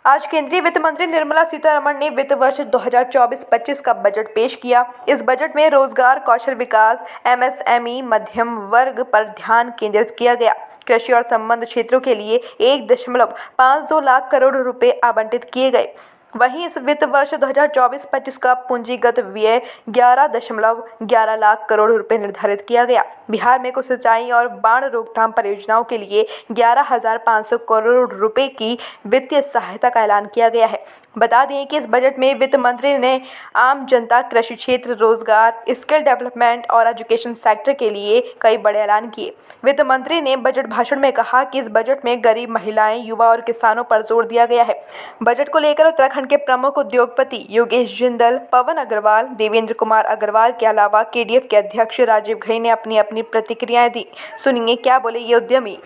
आज केंद्रीय वित्त मंत्री निर्मला सीतारमण ने वित्त वर्ष 2024-25 का बजट पेश किया। इस बजट में रोजगार, कौशल विकास, एमएसएमई, मध्यम वर्ग पर ध्यान केंद्रित किया गया। कृषि और संबद्ध क्षेत्रों के लिए 1.52 लाख करोड़ रुपए आवंटित किए गए। वहीं इस वित्त वर्ष 2024-25 का पूंजीगत व्यय 11.11 लाख करोड़ रुपए निर्धारित किया गया। बिहार में कुछ सिंचाई और बाढ़ रोकथाम परियोजनाओं के लिए 11,500 करोड़ रुपए की वित्तीय सहायता का ऐलान किया गया है। बता दें कि इस बजट में वित्त मंत्री ने आम जनता, कृषि क्षेत्र, रोजगार, स्किल डेवलपमेंट और एजुकेशन सेक्टर के लिए कई बड़े ऐलान किए। वित्त मंत्री ने बजट भाषण में कहा कि इस बजट में गरीब महिलाएं, युवा और किसानों पर जोर दिया गया है। बजट को लेकर उत्तराखंड के प्रमुख उद्योगपति योगेश जिंदल, पवन अग्रवाल, देवेंद्र कुमार अग्रवाल के अलावा केडीएफ के अध्यक्ष राजीव घई ने अपनी अपनी प्रतिक्रियाएं दी। सुनिए क्या बोले ये उद्यमी।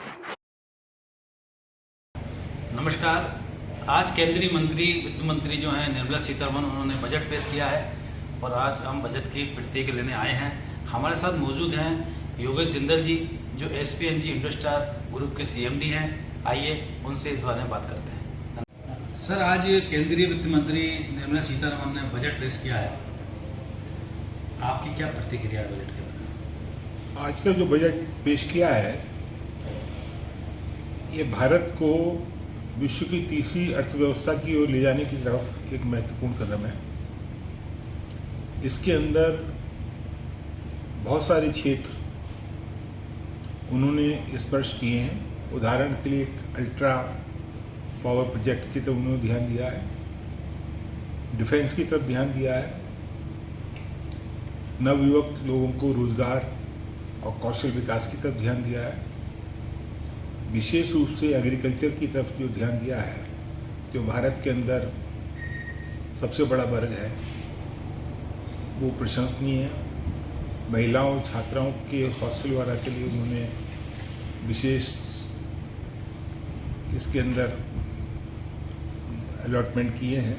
नमस्कार। आज केंद्रीय वित्त मंत्री जो हैं निर्मला सीतारमण, उन्होंने बजट पेश किया है और आज हम बजट की प्रतिक्रिया लेने आए हैं। हमारे साथ मौजूद हैं योगेश जिंदल जी, जो SPNG इंडस्टार ग्रुप के CMD हैं। आइए उनसे इस बारे में बात करते हैं। सर, आज केंद्रीय वित्त मंत्री निर्मला सीतारमण ने बजट पेश किया है, आपकी क्या प्रतिक्रिया है बजट के बारे में? आज का जो बजट पेश किया है, ये भारत को विश्व की तीसरी अर्थव्यवस्था की ओर ले जाने की तरफ एक महत्वपूर्ण कदम है। इसके अंदर बहुत सारे क्षेत्र उन्होंने स्पर्श किए हैं। उदाहरण के लिए एक अल्ट्रा पावर प्रोजेक्ट की तरफ उन्होंने ध्यान दिया है, डिफेंस की तरफ ध्यान दिया है, नवयुवक लोगों को रोजगार और कौशल विकास की तरफ ध्यान दिया है। विशेष रूप से एग्रीकल्चर की तरफ जो ध्यान दिया है, जो भारत के अंदर सबसे बड़ा वर्ग है, वो प्रशंसनीय है। महिलाओं, छात्राओं के हॉस्टल वगैरह के लिए उन्होंने विशेष इसके अंदर अलॉटमेंट किए हैं।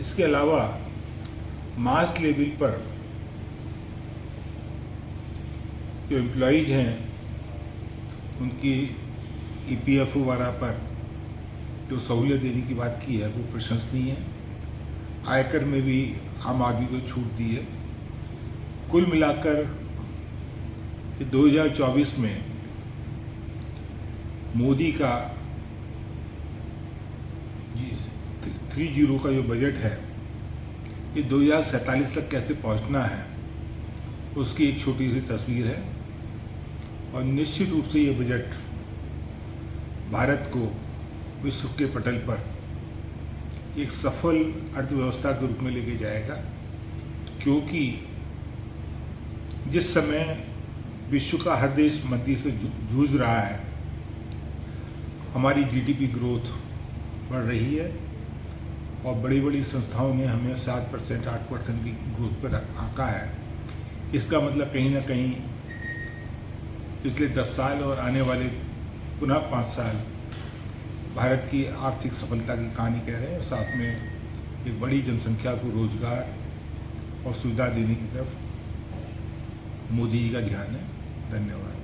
इसके अलावा मास लेवल पर जो एम्प्लॉयज हैं, उनकी EPF वगैरह पर जो सहूलियत देने की बात की है, वो प्रशंसनीय है। आयकर में भी आम आदमी को छूट दी है। कुल मिलाकर 2024 में मोदी का 3.0 का जो बजट है, ये 2047 तक कैसे पहुंचना है, उसकी एक छोटी सी तस्वीर है। और निश्चित रूप से ये बजट भारत को विश्व के पटल पर एक सफल अर्थव्यवस्था के रूप में लेके जाएगा, क्योंकि जिस समय विश्व का हर देश मंदी से जूझ रहा है, हमारी GDP ग्रोथ बढ़ रही है और बड़ी बड़ी संस्थाओं ने हमें 7%, 8% की ग्रोथ पर आंका है। इसका मतलब कहीं ना कहीं पिछले 10 साल और आने वाले पुनः 5 साल भारत की आर्थिक सफलता की कहानी कह रहे हैं। साथ में एक बड़ी जनसंख्या को रोजगार और सुविधा देने की तरफ मोदी जी का ध्यान है। धन्यवाद।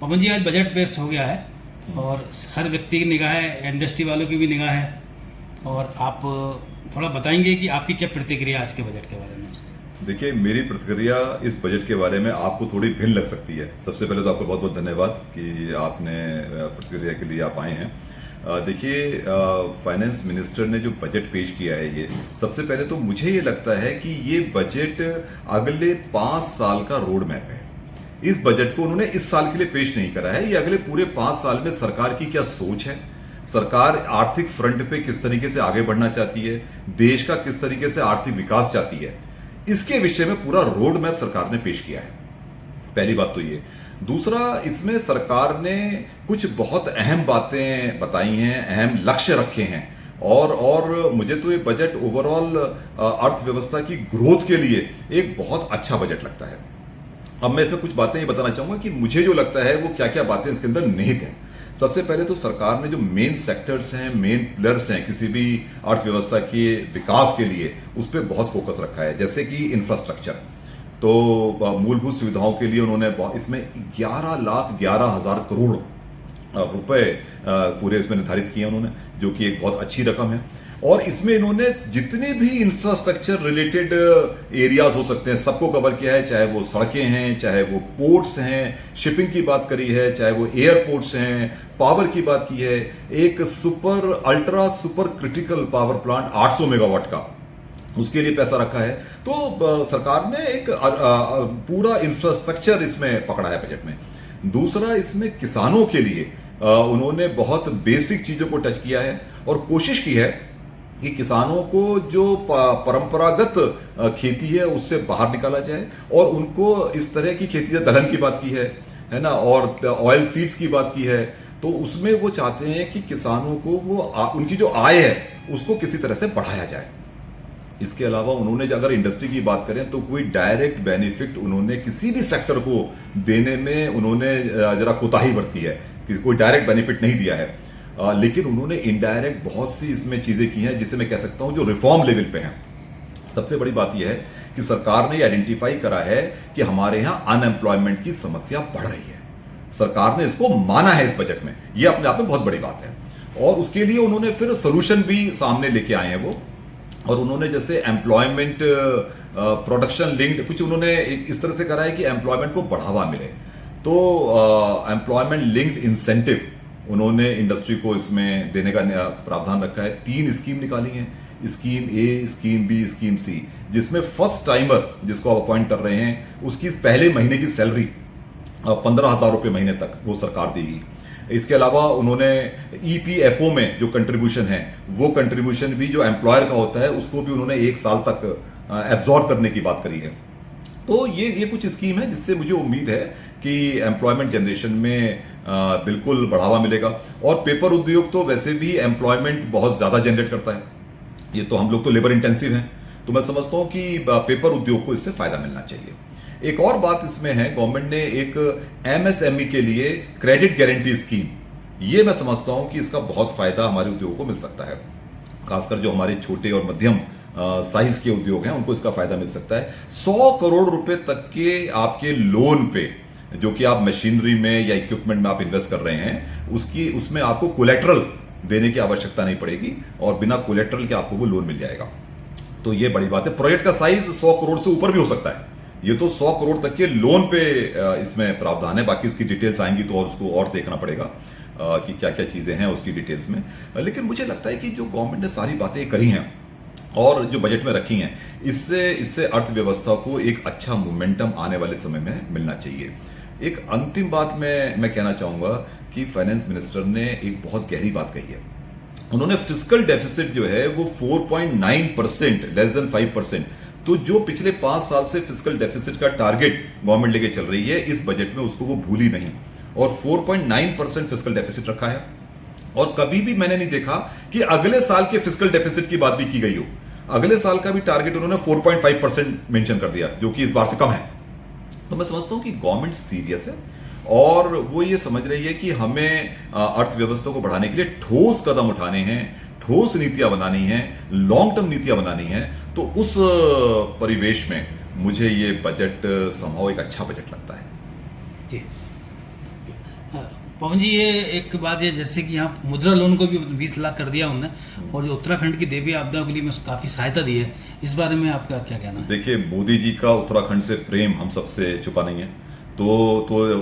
पवन जी, आज बजट पेश हो गया है और हर व्यक्ति की निगाह है, इंडस्ट्री वालों की भी निगाह है, और आप थोड़ा बताएंगे कि आपकी क्या प्रतिक्रिया आज के बजट के बारे में? देखिए, मेरी प्रतिक्रिया इस बजट के बारे में आपको थोड़ी भिन्न लग सकती है। सबसे पहले तो आपको बहुत बहुत धन्यवाद कि आपने प्रतिक्रिया के लिए आप आए हैं। देखिए, फाइनेंस मिनिस्टर ने जो बजट पेश किया है, ये सबसे पहले तो मुझे ये लगता है कि ये बजट अगले 5 साल का रोड मैप है। इस बजट को उन्होंने इस साल के लिए पेश नहीं करा है। ये अगले पूरे 5 साल में सरकार की क्या सोच है, सरकार आर्थिक फ्रंट पे किस तरीके से आगे बढ़ना चाहती है, देश का किस तरीके से आर्थिक विकास चाहती है, इसके विषय में पूरा रोड मैप सरकार ने पेश किया है। पहली बात तो ये। दूसरा, इसमें सरकार ने कुछ बहुत अहम बातें बताई हैं, अहम लक्ष्य रखे हैं, और मुझे तो ये बजट ओवरऑल अर्थव्यवस्था की ग्रोथ के लिए एक बहुत अच्छा बजट लगता है। अब मैं इसमें कुछ बातें ये बताना चाहूंगा कि मुझे जो लगता है वो क्या क्या बातें इसके अंदर निहित हैं। सबसे पहले तो सरकार ने जो मेन सेक्टर्स हैं, मेन पिलर्स हैं किसी भी अर्थव्यवस्था के विकास के लिए, उस पर बहुत फोकस रखा है। जैसे कि इंफ्रास्ट्रक्चर, तो मूलभूत सुविधाओं के लिए उन्होंने इसमें 11,11,000 करोड़ रुपए पूरे इसमें निर्धारित किए उन्होंने, जो कि एक बहुत अच्छी रकम है। और इसमें इन्होंने जितने भी इंफ्रास्ट्रक्चर रिलेटेड एरियाज हो सकते हैं सबको कवर किया है, चाहे वो सड़कें हैं, चाहे वो पोर्ट्स हैं, शिपिंग की बात करी है, चाहे वो एयरपोर्ट्स हैं, पावर की बात की है। एक ultra super critical power plant 800 megawatt का, उसके लिए पैसा रखा है। तो सरकार ने एक पूरा इंफ्रास्ट्रक्चर इसमें पकड़ा है बजट में। दूसरा, इसमें किसानों के लिए उन्होंने बहुत बेसिक चीजों को टच किया है और कोशिश की है कि किसानों को जो परंपरागत खेती है उससे बाहर निकाला जाए और उनको इस तरह की खेती, दलहन की बात की है ना, और ऑयल सीड्स की बात की है। तो उसमें वो चाहते हैं कि किसानों को उनकी जो आय है उसको किसी तरह से बढ़ाया जाए। इसके अलावा उन्होंने अगर इंडस्ट्री की बात करें तो कोई डायरेक्ट बेनिफिट उन्होंने किसी भी सेक्टर को देने में उन्होंने जरा कोताही बरती है, कि कोई डायरेक्ट बेनिफिट नहीं दिया है। लेकिन उन्होंने इनडायरेक्ट बहुत सी इसमें चीजें की हैं जिसे मैं कह सकता हूं जो रिफॉर्म लेवल पे हैं। सबसे बड़ी बात यह है कि सरकार ने आइडेंटिफाई करा है कि हमारे यहां अनएम्प्लॉयमेंट की समस्या बढ़ रही है। सरकार ने इसको माना है इस बजट में, यह अपने आप में बहुत बड़ी बात है। और उसके लिए उन्होंने फिर सोल्यूशन भी सामने लेके आए हैं वो, और उन्होंने जैसे एम्प्लॉयमेंट प्रोडक्शन लिंक्ड कुछ उन्होंने इस तरह से करा है कि एम्प्लॉयमेंट को बढ़ावा मिले। तो एम्प्लॉयमेंट लिंक्ड इंसेंटिव उन्होंने इंडस्ट्री को इसमें देने का प्रावधान रखा है। 3 स्कीम निकाली हैं, स्कीम ए, स्कीम बी, स्कीम सी, जिसमें फर्स्ट टाइमर जिसको आप अपॉइंट कर रहे हैं उसकी पहले महीने की सैलरी 15,000 रुपये महीने तक वो सरकार देगी। इसके अलावा उन्होंने ईपीएफओ में जो कंट्रीब्यूशन है वो कंट्रीब्यूशन भी जो एम्प्लॉयर का होता है उसको भी उन्होंने 1 साल तक एब्जॉर्ब करने की बात करी है। तो ये कुछ स्कीम है जिससे मुझे उम्मीद है कि एम्प्लॉयमेंट जनरेशन में बिल्कुल बढ़ावा मिलेगा। और पेपर उद्योग तो वैसे भी एम्प्लॉयमेंट बहुत ज़्यादा जनरेट करता है, ये तो हम लोग तो लेबर इंटेंसिव हैं, तो मैं समझता हूँ कि पेपर उद्योग को इससे फ़ायदा मिलना चाहिए। एक और बात इसमें है, गवर्नमेंट ने एक एमएसएमई के लिए क्रेडिट गारंटी स्कीम, ये मैं समझता हूँ कि इसका बहुत फ़ायदा हमारे उद्योग को मिल सकता है। खासकर जो हमारे छोटे और मध्यम साइज के उद्योग हैं उनको इसका फ़ायदा मिल सकता है। 100 करोड़ रुपए तक के आपके लोन पे, जो कि आप मशीनरी में या इक्विपमेंट में आप इन्वेस्ट कर रहे हैं, उसमें आपको कोलेट्रल देने की आवश्यकता नहीं पड़ेगी और बिना कोलेट्रल के आपको वो लोन मिल जाएगा। तो ये बड़ी बात है। प्रोजेक्ट का साइज 100 करोड़ से ऊपर भी हो सकता है, ये तो 100 करोड़ तक के लोन पे इसमें प्रावधान है। बाकी इसकी डिटेल्स आएंगी तो और उसको और देखना पड़ेगा कि क्या क्या चीज़ें हैं उसकी डिटेल्स में। लेकिन मुझे लगता है कि जो गवर्नमेंट ने सारी बातें करी हैं और जो बजट में रखी हैं, इससे अर्थव्यवस्था को एक अच्छा मोमेंटम आने वाले समय में मिलना चाहिए। एक अंतिम बात मैं कहना चाहूँगा कि फाइनेंस मिनिस्टर ने एक बहुत गहरी बात कही है। उन्होंने फिस्कल डेफिसिट जो है वो 4.9%, लेस देन 5%, तो जो पिछले 5 साल से फिस्कल डेफिसिट का टारगेट गवर्नमेंट लेके चल रही है, इस बजट में उसको वो भूली नहीं और 4.9% फिस्कल डेफिसिट रखा है। और कभी भी मैंने नहीं देखा कि अगले साल के फिस्कल डेफिसिट की बात भी की गई हो। अगले साल का भी टारगेट उन्होंने 4.5% मेंशन कर दिया, जो कि इस बार से कम है। तो मैं समझता हूं कि गवर्नमेंट सीरियस है और वो ये समझ रही है कि हमें अर्थव्यवस्था को बढ़ाने के लिए ठोस कदम उठाने हैं, ठोस नीतियां बनानी हैं, लॉन्ग टर्म नीतियां बनानी हैं। तो उस परिवेश में मुझे ये बजट संभव एक अच्छा बजट लगता है। जी पवन जी, ये एक बात है जैसे कि यहाँ मुद्रा लोन को भी 20 लाख कर दिया उन्होंने, और जो उत्तराखंड की देवी आपदाओं के लिए काफ़ी सहायता दी है, इस बारे में आपका क्या कहना है? देखिए, मोदी जी का उत्तराखंड से प्रेम हम सबसे छुपा नहीं है। तो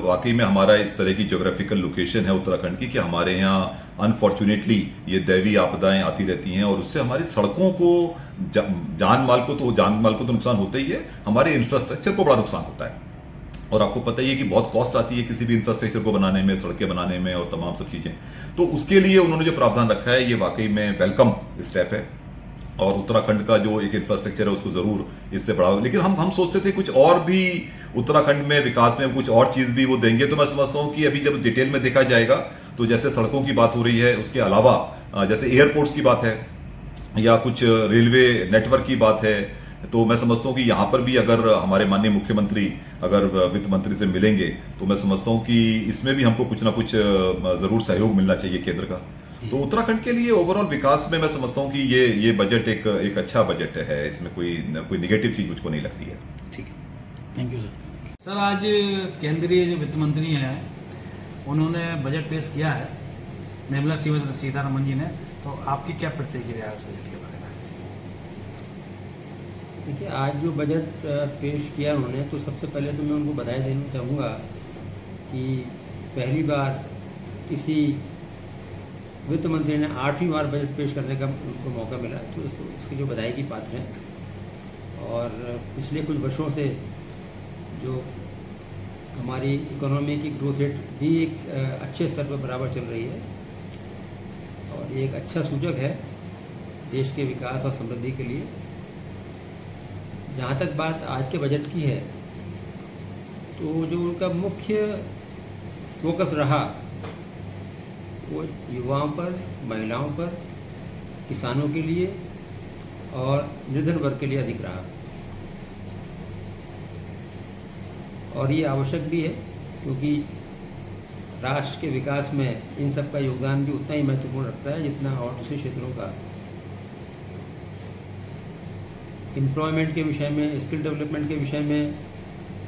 वाकई में हमारा इस तरह की ज्योग्राफिकल लोकेशन है उत्तराखंड की कि हमारे यहाँ अनफॉर्चुनेटली ये दैवीय आपदाएं आती रहती हैं और उससे हमारी सड़कों को जान माल को तो नुकसान होता ही है, हमारे इंफ्रास्ट्रक्चर को बड़ा नुकसान होता है। और आपको पता ही है कि बहुत कॉस्ट आती है किसी भी इंफ्रास्ट्रक्चर को बनाने में, सड़कें बनाने में और तमाम सब चीज़ें। तो उसके लिए उन्होंने जो प्रावधान रखा है ये वाकई में वेलकम स्टेप है और उत्तराखंड का जो एक इंफ्रास्ट्रक्चर है उसको ज़रूर इससे बढ़ावा। लेकिन हम सोचते थे कुछ और भी उत्तराखंड में विकास में कुछ और चीज़ भी वो देंगे। तो मैं समझता हूँ कि अभी जब डिटेल में देखा जाएगा तो जैसे सड़कों की बात हो रही है, उसके अलावा जैसे एयरपोर्ट्स की बात है या कुछ रेलवे नेटवर्क की बात है, तो मैं समझता हूँ कि यहाँ पर भी अगर हमारे माननीय मुख्यमंत्री अगर वित्त मंत्री से मिलेंगे तो मैं समझता हूँ कि इसमें भी हमको कुछ ना कुछ ज़रूर सहयोग मिलना चाहिए केंद्र का। तो उत्तराखंड के लिए ओवरऑल विकास में मैं समझता हूँ कि ये बजट एक अच्छा बजट है, इसमें कोई निगेटिव चीज़ मुझको नहीं लगती है। ठीक है, थैंक यू सर। सर, आज केंद्रीय जो वित्त मंत्री हैं उन्होंने बजट पेश किया है निर्मला सीतारमण जी ने, तो आपकी क्या प्रतिक्रिया है उस बजट के बारे में? देखिए, आज जो बजट पेश किया उन्होंने, तो सबसे पहले तो मैं उनको बधाई देना चाहूँगा कि पहली बार किसी वित्त मंत्री ने 8वीं बार बजट पेश करने का उनको मौका मिला, तो इसके जो बधाई की पात्र हैं। और पिछले कुछ वर्षों से जो हमारी इकोनॉमी की ग्रोथ रेट भी एक अच्छे स्तर पर बराबर चल रही है, और ये एक अच्छा सूचक है देश के विकास और समृद्धि के लिए। जहाँ तक बात आज के बजट की है, तो जो उनका मुख्य फोकस रहा वो युवाओं पर, महिलाओं पर, किसानों के लिए और निर्धन वर्ग के लिए अधिक रहा। और ये आवश्यक भी है, क्योंकि राष्ट्र के विकास में इन सब का योगदान भी उतना ही महत्वपूर्ण रखता है जितना और दूसरे क्षेत्रों का। एम्प्लॉयमेंट के विषय में, स्किल डेवलपमेंट के विषय में,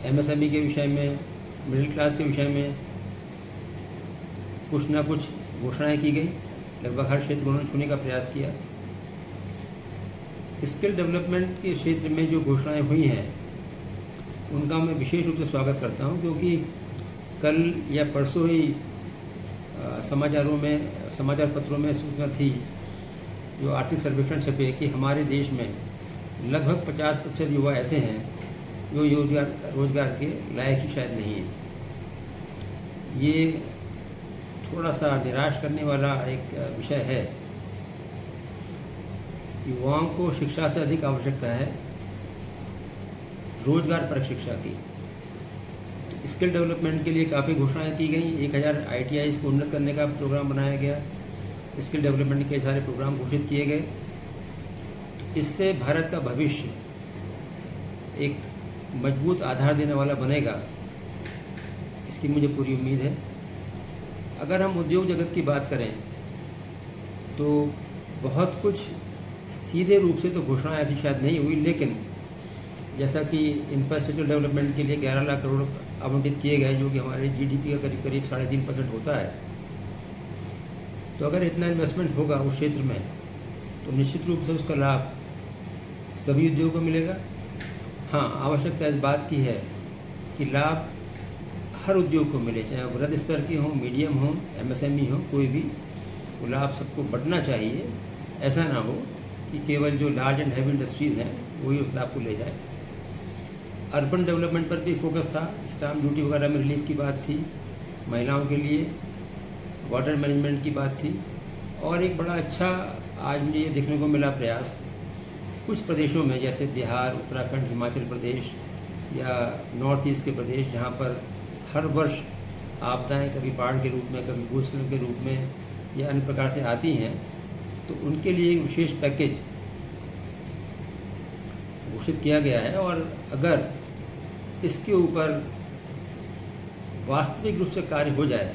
एमएसएमई के विषय में, मिडिल क्लास के विषय में कुछ ना कुछ घोषणाएं की गई। लगभग हर क्षेत्र में उन्होंने छूने का प्रयास किया। स्किल डेवलपमेंट के क्षेत्र में जो घोषणाएं हुई हैं उनका मैं विशेष रूप से स्वागत करता हूं, क्योंकि कल या परसों ही समाचार पत्रों में सूचना थी, जो आर्थिक सर्वेक्षण छपे, कि हमारे देश में लगभग 50% युवा ऐसे हैं जो रोजगार के लायक ही शायद नहीं है। ये थोड़ा सा निराश करने वाला एक विषय है। युवाओं को शिक्षा से अधिक आवश्यकता है रोजगार परक शिक्षा की। तो स्किल डेवलपमेंट के लिए काफ़ी घोषणाएं की गई। 1000 ITIs को उन्नत करने का प्रोग्राम बनाया गया। स्किल डेवलपमेंट के सारे प्रोग्राम घोषित किए गए। तो इससे भारत का भविष्य एक मजबूत आधार देने वाला बनेगा, इसकी मुझे पूरी उम्मीद है। अगर हम उद्योग जगत की बात करें तो बहुत कुछ सीधे रूप से तो घोषणा ऐसी शायद नहीं हुई, लेकिन जैसा कि इंफ्रास्ट्रक्चर डेवलपमेंट के लिए 11 लाख करोड़ आवंटित किए गए, जो कि हमारे GDP का करीब 3.5% होता है। तो अगर इतना इन्वेस्टमेंट होगा उस क्षेत्र में, तो निश्चित रूप से उसका लाभ सभी उद्योगों को मिलेगा। हाँ, आवश्यकता इस बात की है कि लाभ हर उद्योग को मिले, चाहे वृहद स्तर के हों, मीडियम हों, MSME हो, कोई भी, वो लाभ सबको बढ़ना चाहिए। ऐसा ना हो कि केवल जो लार्ज एंड हैवी इंडस्ट्रीज़ हैं वही उस लाभ को ले जाए। अर्बन डेवलपमेंट पर भी फोकस था। स्टाम्प ड्यूटी वगैरह में रिलीफ की बात थी, महिलाओं के लिए वाटर मैनेजमेंट की बात थी। और एक बड़ा अच्छा आज मुझे ये देखने को मिला प्रयास कुछ प्रदेशों में, जैसे बिहार, उत्तराखंड, हिमाचल प्रदेश या नॉर्थ ईस्ट के प्रदेश, जहाँ पर हर वर्ष आपदाएं कभी बाढ़ के रूप में, कभी भूस्खलन के रूप में या अन्य प्रकार से आती हैं, तो उनके लिए एक विशेष पैकेज घोषित किया गया है। और अगर इसके ऊपर वास्तविक रूप से कार्य हो जाए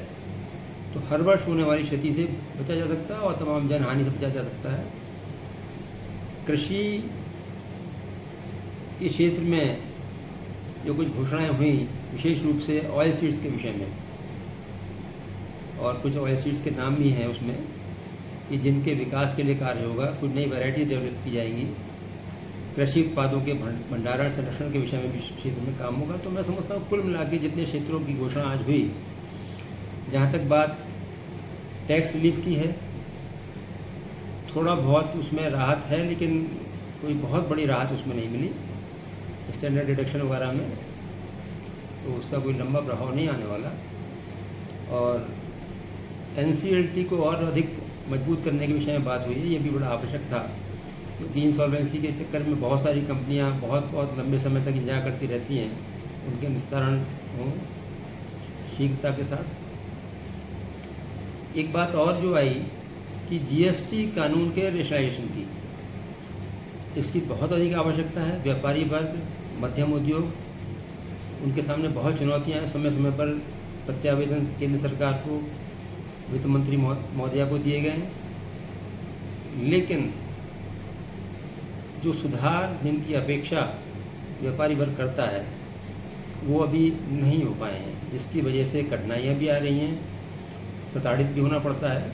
तो हर वर्ष होने वाली क्षति से बचा जा सकता है और तमाम जनहानि से बचा जा सकता है। कृषि के क्षेत्र में जो कुछ घोषणाएं हुई, विशेष रूप से ऑयल सीड्स के विषय में, और कुछ ऑयल सीड्स के नाम भी हैं उसमें, कि जिनके विकास के लिए कार्य होगा। कुछ नई वैरायटी डेवलप की जाएंगी। कृषि उत्पादों के भंडारण संरक्षण के विषय में भी क्षेत्र में काम होगा। तो मैं समझता हूँ कुल मिला के जितने क्षेत्रों की घोषणा आज हुई, जहाँ तक बात टैक्स रिलीफ की है, थोड़ा बहुत उसमें राहत है, लेकिन कोई बहुत बड़ी राहत उसमें नहीं मिली। स्टैंडर्ड डिडक्शन वगैरह में तो उसका कोई लंबा प्रभाव नहीं आने वाला। और NCLT को और अधिक मजबूत करने के विषय में बात हुई है, ये भी बड़ा आवश्यक था, क्योंकि इंसॉल्वेंसी के चक्कर में बहुत सारी कंपनियां बहुत लंबे समय तक इंतजार करती रहती हैं, उनके निस्तारण हो शीघ्रता के साथ। एक बात और जो आई कि GST कानून के रेशनाइजेशन की, इसकी बहुत अधिक आवश्यकता है। व्यापारी वर्ग, मध्यम उद्योग, उनके सामने बहुत चुनौतियां हैं। समय समय पर प्रत्यावेदन केंद्र सरकार को, वित्त मंत्री महोदया को दिए गए हैं, लेकिन जो सुधार जिनकी अपेक्षा व्यापारी वर्ग करता है वो अभी नहीं हो पाए हैं, जिसकी वजह से कठिनाइयाँ भी आ रही हैं। प्रताड़ित भी होना पड़ता है।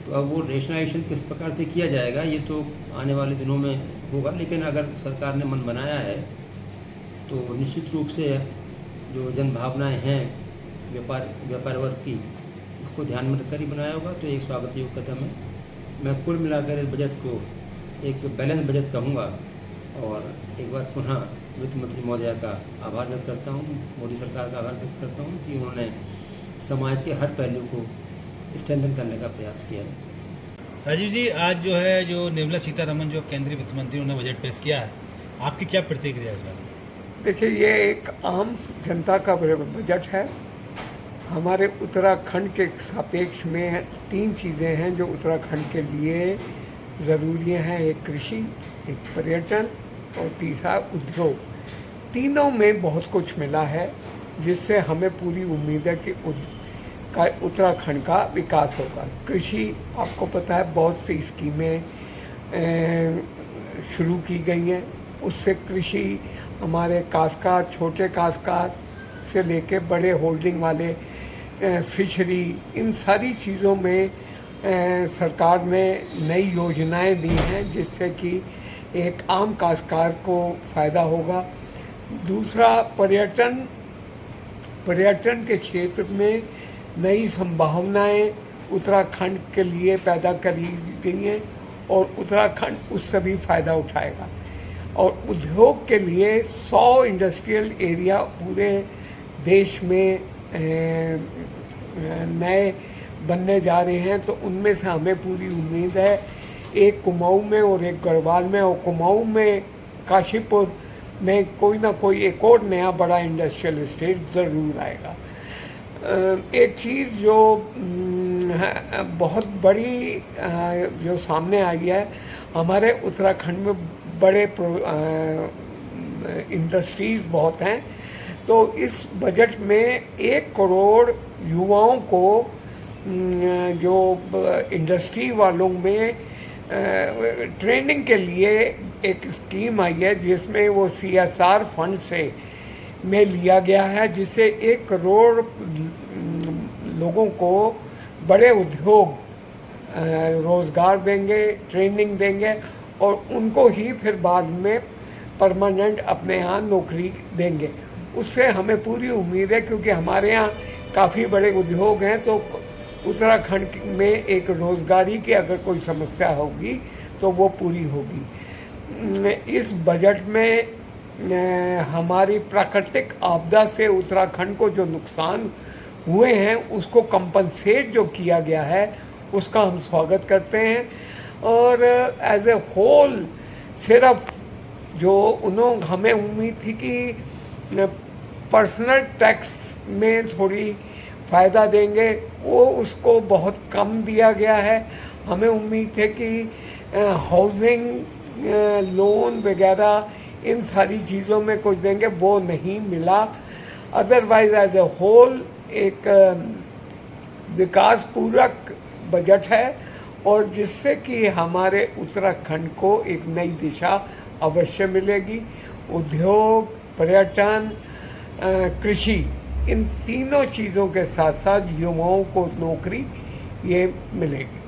तो अब वो रेशनलाइजेशन किस प्रकार से किया जाएगा ये तो आने वाले दिनों में होगा, लेकिन अगर सरकार ने मन बनाया है तो निश्चित रूप से जो जन भावनाएँ हैं व्यापार वर्ग की, उसको ध्यान में रखकर ही बनाया होगा। तो एक स्वागत योग्य कदम है। मैं कुल मिलाकर इस बजट को एक बैलेंस बजट कहूँगा और एक बार पुनः वित्त मंत्री महोदया का आभार व्यक्त करता हूँ, मोदी सरकार का आभार व्यक्त करता हूँ कि उन्होंने समाज के हर पहलू को स्ट्रेंथन करने का प्रयास किया है। राजीव जी, आज जो है जो निर्मला सीतारमण जो केंद्रीय वित्त मंत्री उन्होंने बजट पेश किया है, आपकी क्या प्रतिक्रिया है इस बारे में? देखिए, ये एक आम जनता का बजट है। हमारे उत्तराखंड के सापेक्ष में 3 चीज़ें हैं जो उत्तराखंड के लिए ज़रूरी हैं। एक कृषि, एक पर्यटन और तीसरा उद्योग। तीनों में बहुत कुछ मिला है जिससे हमें पूरी उम्मीद है कि उत्तराखंड का विकास होगा। कृषि, आपको पता है बहुत सी स्कीमें शुरू की गई हैं, उससे कृषि हमारे काश्तकार, छोटे काश्तकार से लेके बड़े होल्डिंग वाले फिशरी, इन सारी चीज़ों में सरकार ने नई योजनाएं दी हैं जिससे कि एक आम काश्तकार को फ़ायदा होगा। दूसरा, पर्यटन के क्षेत्र में नई संभावनाएं उत्तराखंड के लिए पैदा करी गई हैं और उत्तराखंड उससे भी फ़ायदा उठाएगा। और उद्योग के लिए 100 इंडस्ट्रियल एरिया पूरे देश में नए बनने जा रहे हैं, तो उनमें से हमें पूरी उम्मीद है। एक कुमाऊं में और एक गढ़वाल में, और कुमाऊं में काशीपुर में कोई ना कोई एक और नया बड़ा इंडस्ट्रियल एस्टेट ज़रूर आएगा। एक चीज़ जो बहुत बड़ी जो सामने आई है, हमारे उत्तराखंड में बड़े इंडस्ट्रीज़ बहुत हैं, तो इस बजट में 1 करोड़ युवाओं को जो इंडस्ट्री वालों में ट्रेनिंग के लिए एक स्कीम आई है जिसमें वो CSR फंड से में लिया गया है, जिससे 1 करोड़ लोगों को बड़े उद्योग रोज़गार देंगे, ट्रेनिंग देंगे और उनको ही फिर बाद में परमानेंट अपने यहाँ नौकरी देंगे। उससे हमें पूरी उम्मीद है, क्योंकि हमारे यहाँ काफ़ी बड़े उद्योग हैं, तो उत्तराखंड में एक रोज़गारी की अगर कोई समस्या होगी तो वो पूरी होगी। इस बजट में हमारी प्राकृतिक आपदा से उत्तराखंड को जो नुकसान हुए हैं उसको कंपनसेट जो किया गया है उसका हम स्वागत करते हैं। और एज ए होल सिर्फ जो उन्होंने हमें उम्मीद थी कि पर्सनल टैक्स में थोड़ी फ़ायदा देंगे, वो उसको बहुत कम दिया गया है। हमें उम्मीद है कि हाउसिंग लोन वगैरह इन सारी चीज़ों में कुछ देंगे, वो नहीं मिला। अदरवाइज एज ए होल एक विकास पूरक बजट है और जिससे कि हमारे उत्तराखंड को एक नई दिशा अवश्य मिलेगी। उद्योग, पर्यटन, कृषि, इन तीनों चीज़ों के साथ साथ युवाओं को नौकरी ये मिलेगी।